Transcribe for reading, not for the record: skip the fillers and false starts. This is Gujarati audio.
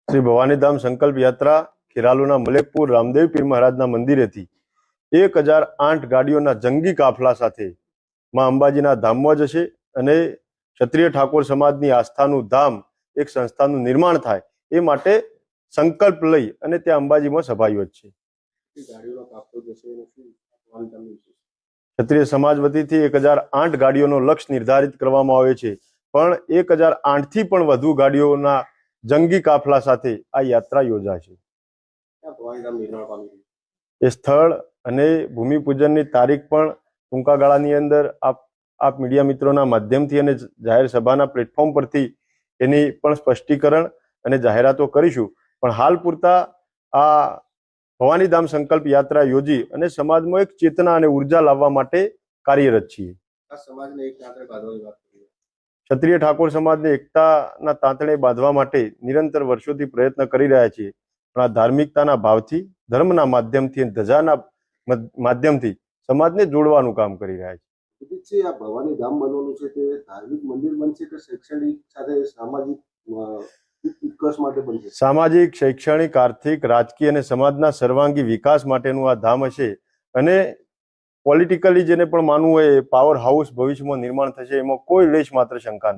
શ્રી ભવાનીધામ સંકલ્પ યાત્રા ખેરાલુના મલેકપુર રામદેવ પીર મહારાજના મંદિરેથી 1008 ગાડીઓના જંગી કાફલા સાથે માં અંબાજીના ધામમાં જશે અને ક્ષત્રિય ઠાકોર સમાજની આસ્થાનું ધામ એક સંસ્થાનું નિર્માણ થાય એ માટે સંકલ્પ લઈ અને ત્યાં અંબાજીમાં સભા યોજશે. ક્ષત્રિય સમાજ વતીથી 1008 ગાડીઓનો લક્ષ્ય નિર્ધારિત કરવામાં આવ્યો છે, પણ 1008 થી પણ વધુ ગાડીઓના જંગી કાફલા સાથે આ યાત્રા યોજાશે. એ સ્થળ અને ભૂમિપૂજનની તારીખ પણ ટૂંકા ગાળાની અંદર આપ મીડિયા મિત્રોના માધ્યમથી અને જાહેર સભાના પ્લેટફોર્મ પરથી એની પણ સ્પષ્ટીકરણ અને જાહેરાતો કરીશું. પણ હાલ પૂરતા આ ભવાનીધામ સંકલ્પ યાત્રા યોજી અને સમાજમાં એક ચેતના અને ઉર્જા લાવવા માટે કાર્યરત છીએ. ક્ષત્રિય ઠાકોર સમાજને એકતાના તાંતણે બાંધવા માટે નિરંતર વર્ષોથી પ્રયત્ન કરી રહ્યા છીએ, પણ આ ધાર્મિકતાના ભાવથી, ધર્મના માધ્યમથી અને ધજાના માધ્યમથી સમાજને જોડવાનું કામ કરી રહ્યા છીએ. આ ભવાનીધામ બનવાનું છે તે ધાર્મિક મંદિર બનશે કે શૈક્ષણિક સાથે સામાજિક વિકાસ માટે બનશે? સામાજિક, શૈક્ષણિક, આર્થિક, રાજકીય અને સમાજના સર્વાંગી વિકાસ માટેનું આ ધામ હશે અને પોલિટિકલી જેને પણ માનવું હોય પાવર હાઉસ ભવિષ્યમાં નિર્માણ થશે, એમાં કોઈ લેશ માત્ર શંકા નથી.